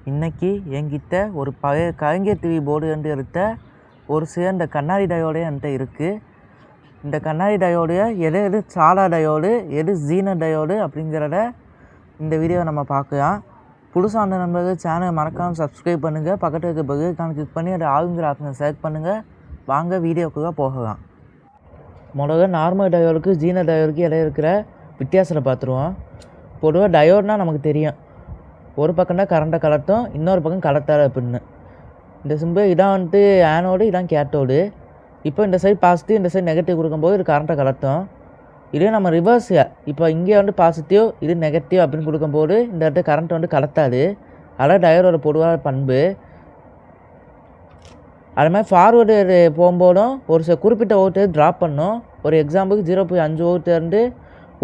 இன்றைக்கி என்கிட்ட ஒரு பழைய கலைஞர் டிவி போர்டு வந்து எடுத்த ஒரு சேர்ந்த கண்ணாடி டயோடே என்கிட்ட இருக்குது. இந்த கண்ணாடி டயோடைய எது சாலா டயோடு, எது ஜீனர் டயோடு அப்படிங்கிறத இந்த வீடியோவை நம்ம பார்க்கலாம். புதுசாக அந்த நம்பருக்கு சேனலை மறக்காமல் சப்ஸ்கிரைப் பண்ணுங்கள். பக்கத்தில் இருக்க பெல் ஐகானை கிளிக் பண்ணி அதை ஆளுங்கிற ஆப்ஷனை செலக்ட் பண்ணுங்கள். வாங்க வீடியோக்குள்ளே போகலாம். முதல்ல நார்மல் டயோடுக்கு ஜீனர் டயோடுக்கு இடையே இருக்கிற வித்தியாசத்தை பார்த்துருவோம். பொதுவாக டயோட்னால் நமக்கு தெரியும், ஒரு பக்கம் தான் கரண்ட்டை கலட்டும், இன்னொரு பக்கம் கலட்டாது அப்படின்னு. இந்த சிம்பிள் இதான் வந்துட்டு ஆனோடு, இதான் கேத்தோடு. இப்போ இந்த சைடு பாசிட்டிவ், இந்த சைடு நெகட்டிவ் கொடுக்கும்போது இது கரண்ட்டை கலட்டும். இதே நம்ம ரிவர்ஸ், இப்போ இங்கே வந்து பாசிட்டிவ், இது நெகட்டிவ் அப்படின்னு கொடுக்கும்போது இந்த இடத்துல கரண்ட் வந்து கலட்டாது. அதான் டயோடோட பொதுவான பண்பு. அது மாதிரி ஃபார்வேர்டு போகும்போதும் ஒரு சில குறிப்பிட்ட வோல்டேஜ் ட்ராப் பண்ணோம். ஒரு எக்ஸாம்பிளுக்கு 0.5 வோல்ட்லேருந்து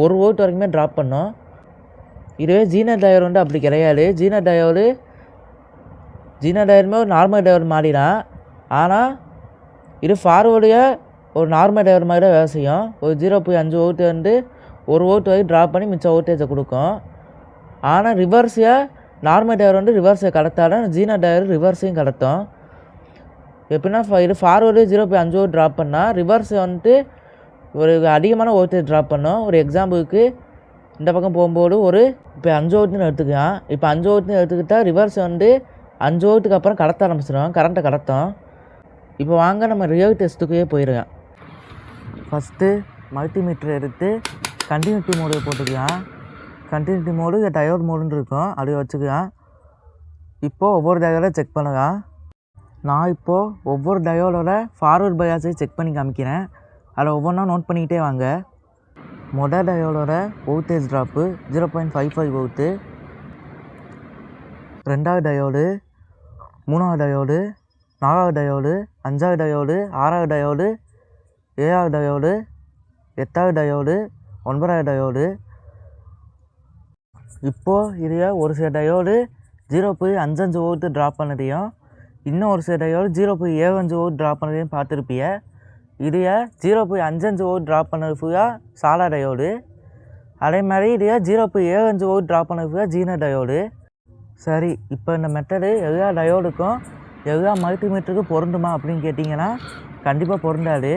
1 வோல்ட் வரைக்குமே ட்ராப் பண்ணோம். இதுவே ஜீனர் டயோடு வந்து அப்படி கிடையாது. ஜீனர் டயோடுமே ஒரு நார்மல் டயோடு மாதிரி தான். ஆனால் இது ஃபார்வேர்டையே ஒரு நார்மல் டயோடு மாதிரி தான் வேலை செய்யும். ஒரு 0.5 வோல்ட்லேருந்து 1 வோல்ட் வரைக்கும் ட்ராப் பண்ணி மிச்ச வோல்டேஜை கொடுக்கும். ஆனால் ரிவர்ஸையாக நார்மல் டயோடு வந்து ரிவர்ஸை கடத்தாலும் ஜீனர் டயோடு ரிவர்ஸையும் கடத்தும். எப்படின்னா இது ஃபார்வேர்டு 0.5 வோல்ட் ட்ராப் பண்ணால் ரிவர்ஸை வந்துட்டு ஒரு அதிகமான வோல்டேஜ் ட்ராப் பண்ணோம். ஒரு எக்ஸாம்பிளுக்கு இந்த பக்கம் போகும்போது இப்போ 5 வோல்ட்னு எடுத்துக்கலாம். இப்போ 5 வோல்ட்னு எடுத்துக்கிட்டால் ரிவர்ஸ் வந்து 5 வோல்ட்டுக்கு அப்புறம் கடத்த ஆரம்பிச்சிடும், கரண்ட்டை கடத்தும். இப்போ வாங்க நம்ம ரியல் டெஸ்ட்டுக்கே போயிடுவேன். ஃபஸ்ட்டு மல்டிமீட்டர் எடுத்து கண்டினியூட்டி மோடு போட்டுக்கலாம். கண்டினியூட்டி மோடு டயோட் மோடுன்னு இருக்கும், அப்படியே வச்சுக்கலாம். இப்போது ஒவ்வொரு டயோட செக் பண்ணலாம். நான் இப்போது ஒவ்வொரு டயோடோட ஃபார்வர்ட் பயாஸையும் செக் பண்ணி காமிக்கிறேன். அதை ஒவ்வொன்றா நோட் பண்ணிக்கிட்டே வாங்க. மொதல் டயோடோட வோல்டேஜ் ட்ராப்பு 0.55 வோல்ட்டு, ரெண்டாவது டயோடு, மூணாவது டயோடு, நாலாவது டயோடு, அஞ்சாவது டயோடு, ஆறாவது டயோடு, ஏழாவது டயோடு, எட்டாவது டயோடு, 9வது டயோடு. இப்போது இதில் ஒரு சில டயோடு 0.55 வோல்ட்டு ட்ராப் பண்ணதையும், இன்னும் ஒரு சில டயோடு 0.75 வோல்ட் ட்ராப் பண்ணதையும் பார்த்துருப்பீங்க. இதைய 0.55 வோல்ட் ட்ராப் பண்ணது ஃபுல்லாக சாலா டயோடு. அதே மாதிரி இதைய 0.75 வோல்ட் ட்ராப் பண்ணது ஃபுல்லாக ஜீனர் டயோடு. சரி, இப்போ இந்த மெத்தடு எல்லா டயோடுக்கும் எல்லா மல்டிமீட்டருக்கும் பொருந்துமா அப்படின்னு கேட்டிங்கன்னா கண்டிப்பாக பொருந்தாது.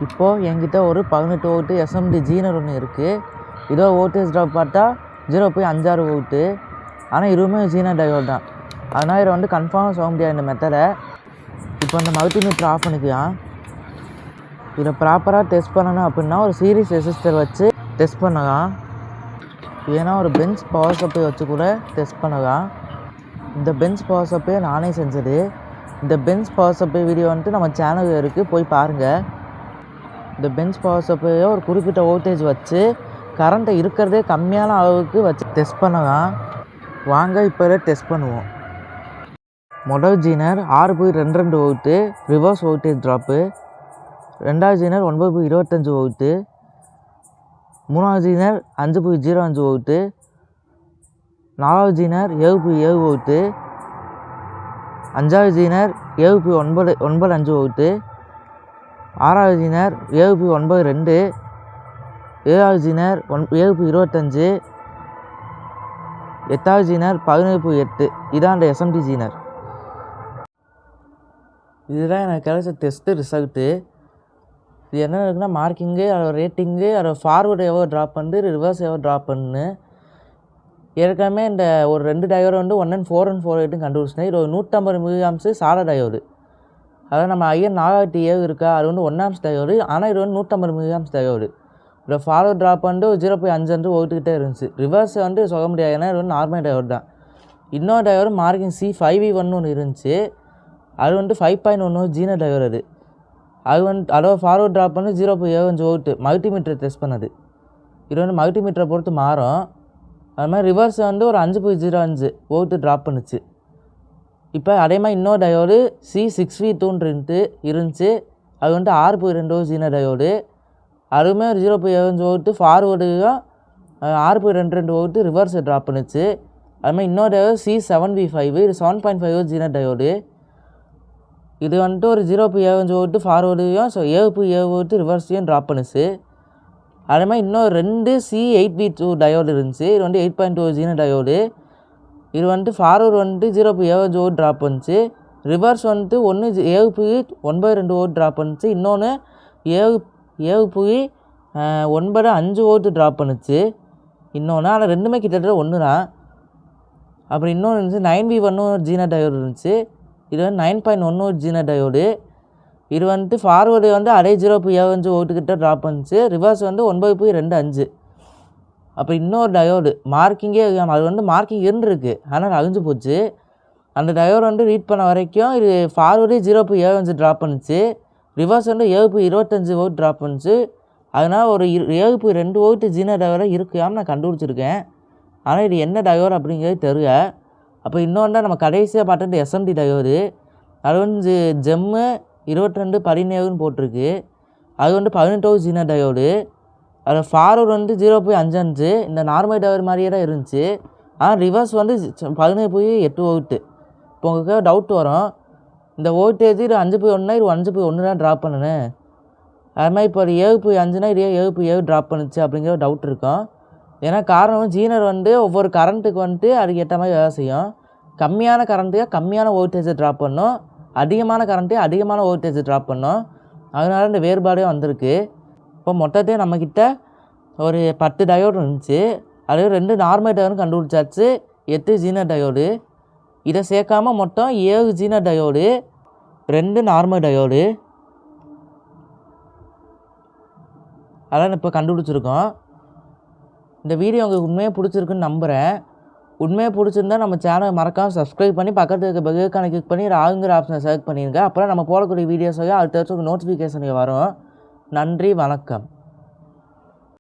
இப்போது என்கிட்ட ஒரு 18 வோல்ட்டு எஸ்எம்டி ஜீனர் ஒன்று இருக்குது. இதோ வோல்டேஜ் ட்ராப் பார்த்தா 0.56 வோல்ட்டு. ஆனால் இதுவுமே ஜீனர் டயோடு தான். அதனால் இதை வந்து கன்ஃபார்மாக சொல்ல முடியாது இந்த மெத்தடை. இப்போ இந்த மல்டிமீட்டர் ஆஃப் பண்ணிக்கலாம். இதை ப்ராப்பராக டெஸ்ட் பண்ணணும் அப்படின்னா ஒரு சீரிஸ் ரெசிஸ்டர் வச்சு டெஸ்ட் பண்ணலாம். ஏன்னா ஒரு பென்ச் பவர் சப்ளை வச்சு கூட டெஸ்ட் பண்ணலாம். இந்த பென்ச் பவர் சப்ளை நானே செஞ்சது. இந்த பென்ச் பவர் சப்ளை வீடியோ வந்துட்டு நம்ம சேனலில் இருக்குது, போய் பாருங்கள். இந்த பென்ச் பவர் சப்ளையை ஒரு குறிப்பிட்ட வோல்டேஜ் வச்சு கரண்ட்டை இருக்கிறதே கம்மியான அளவுக்கு வச்சு டெஸ்ட் பண்ணலாம். வாங்க இப்போ இதை டெஸ்ட் பண்ணுவோம். முதல் Zener 6.22 volt reverse voltage drop, ரெண்டாவது ஜீனர் 9.25 வோல்ட்டு, மூணாவது ஜீனர் 5.05 வோல்ட்டு, நாலாவது ஜீனர் 7.7 வோல்ட்டு, அஞ்சாவது ஜீனர் 7.95 வோல்ட்டு, ஆறாவது ஜீனர் 7.92, ஏழாவது ஜீனர் 7.25, எட்டாவது ஜீனர் 17.8. இதான் அந்த எஸ்எம்டி ஜீனர். இதுதான் எனக்கு கிடைச்ச டெஸ்ட்டு ரிசல்ட்டு. இது என்ன இருக்குன்னா மார்க்கிங்கு, அதோட ரேட்டிங்கு, அதோட ஃபார்வர்டு எவ்வளோ ட்ராப் பண்ணுது, ரிவர்ஸ் எவ்வளோ ட்ராப் பண்ணுன்னு. ஏற்கனவே இந்த ஒரு 2 டயோடு வந்து 1N4N48 கண்டுபிடிச்சினேன். இது ஒரு 150 மில்லிஆம்ஸு சாலா டயோடு. அதாவது நம்ம ஐஎன் 4007 இருக்கா, அது வந்து 1 ஆம்ஸ் டயோடு. ஆனால் இது வந்து 150 மில்லிஆம்ஸ் டயோடு. இதோட ஃபார்வர்ட் ட்ராப் வந்து 0.5 வோல்ட்டுக்கிட்டே இருந்துச்சு. ரிவர்ஸ் வந்து சொல்ல முடியாது, ஏன்னா இது வந்து நார்மல் டயோடு தான். இன்னொரு டயோடு மார்க்கிங் C5V1 ஒன்று இருந்துச்சு. அது வந்து 5.1 ஜீனர் டயோடு. அது வந்து அதோட ஃபார்வர்ட் ட்ராப் பண்ணி 0.75 வோல்ட்டு மல்டிமீட்டர் டெஸ்ட் பண்ணது. இது வந்து மல்டிமீட்டரை பொறுத்து மாறும். அது மாதிரி ரிவர்ஸ் வந்து ஒரு 5.05 வோல்ட்டு ட்ராப் பண்ணுச்சு. இப்போ அதே மாதிரி இன்னொரு டயோடு C6V2 இருந்துச்சு. அது வந்து 6.2 ஜீனர் டயோடு. அதுவுமே ஒரு 0.75 வோல்ட்டு ஃபார்வர்டுக்கும் 6.22 வோல்ட்டு ரிவர்ஸை ட்ராப் பண்ணுச்சு. அதுமாதிரி இன்னொரு டயோடு C7V5, இது 7.5 ஜீனர் டயோடு. இது வந்துட்டு ஒரு 0.75 வோல்ட்டு ஃபார்வர்டையும் 7.7 வோல்ட்டு ரிவர்ஸையும் ட்ராப் பண்ணுச்சு. அதே மாதிரி இன்னும் 2 C8V2 டயோடு இருந்துச்சு. இது வந்து 8.2 ஜீனர் டயோடு. இது வந்துட்டு ஃபார்வர்டு வந்துட்டு 0.75 வோல்ட் ட்ராப் பண்ணுச்சு. ரிவர்ஸ் வந்துட்டு 7.92 வோல்ட் ட்ராப் பண்ணுச்சு. இன்னொன்று 7.95 வோல்ட் ட்ராப் பண்ணுச்சு. இன்னொன்று ஆனால் ரெண்டுமே கிட்டத்தட்ட ஒன்று தான். அப்புறம் இன்னொன்று இருந்துச்சு 9V1 ஒரு ஜீனா டயோடு இருந்துச்சு. இது வந்து 9.1 ஒரு ஜீனா டயோடு. இது வந்துட்டு ஃபார்வர்டு வந்து அதே 0.75 வோல்ட்டுக்கிட்ட ட்ராப் பண்ணுச்சு. ரிவர்ஸ் வந்து 9.25. அப்புறம் இன்னொரு டயோடு மார்க்கிங்கே அது வந்து மார்க்கிங் இருந்துருக்கு, ஆனால் அழிஞ்சு போச்சு. அந்த டயோடு வந்து ரீட் பண்ண வரைக்கும் இது ஃபார்வர்டு 0.75 ட்ராப் பண்ணுச்சு. ரிவர்ஸ் வந்து 7.25 வோல்ட் ட்ராப் பண்ணுச்சு. அதனால் ஒரு 7.2 வோல்ட் ஜீனா டயோடு இருக்காமல் நான் கண்டுபிடிச்சிருக்கேன். ஆனால் இது என்ன டயோடு அப்படிங்கிறது தெரியல. அப்போ இன்னொன்று நம்ம கடைசியாக பார்த்தது எஸ்எம்டி டயோடு. அது வந்து ஜெம்மு 2217ன்னு போட்டிருக்கு. அது வந்து 18 ஜீனா டயோடு. அது ஃபார்வர்டு வந்து 0.55 இந்த நார்மல் டயோடு மாதிரியே தான் இருந்துச்சு. ஆனால் ரிவர்ஸ் வந்து 17.8 வோல்ட்டு. இப்போ உங்களுக்கு டவுட் வரும், இந்த வோல்டேஜ் இது 5.1னா இது 5.1 தான் ட்ராப் பண்ணணும், அது மாதிரி இப்போ 7.5னா இதே 7.7 ட்ராப் பண்ணுச்சு அப்படிங்கிற டவுட் இருக்கும். ஏன்னா காரணம் ஜீனர் வந்து ஒவ்வொரு கரண்ட்டுக்கு வந்துட்டு அதுக்கு ஏற்ற மாதிரி வேலை செய்யும். கம்மியான கரண்ட்டுக்கு கம்மியான வோல்டேஜை ட்ராப் பண்ணும், அதிகமான கரண்ட்டு அதிகமான வோல்டேஜை ட்ராப் பண்ணும். அதனால இந்த வேறுபாடே வந்திருக்கு. இப்போ மொத்தத்தையும் நம்மக்கிட்ட ஒரு 10 டயோடு இருந்துச்சு. அது 2 நார்மல் டயோடு கண்டுபிடிச்சாச்சு, 8 ஜீனா டயோடு. இதை சேர்க்காம மொத்தம் 7 ஜீனா டயோடு, 2 நார்மல் டயோடு. அதான் இப்போ கண்டுபிடிச்சிருக்கோம். இந்த வீடியோ உங்களுக்கு உண்மையாக பிடிச்சிருக்குன்னு நம்புகிறேன். உண்மையாக பிடிச்சிருந்தா நம்ம சேனலை மறக்காமல் சப்ஸ்கிரைப் பண்ணி பக்கத்தில் இருக்க பெல்லைக்கான கிளிக் பண்ணி ஆளுங்கிற ஆப்ஷனை செலக்ட் பண்ணிடுங்க. அப்புறம் நம்ம போடக்கூடிய வீடியோஸையும் அடுத்த நோட்டிஃபிகேஷன் வரும். நன்றி, வணக்கம்.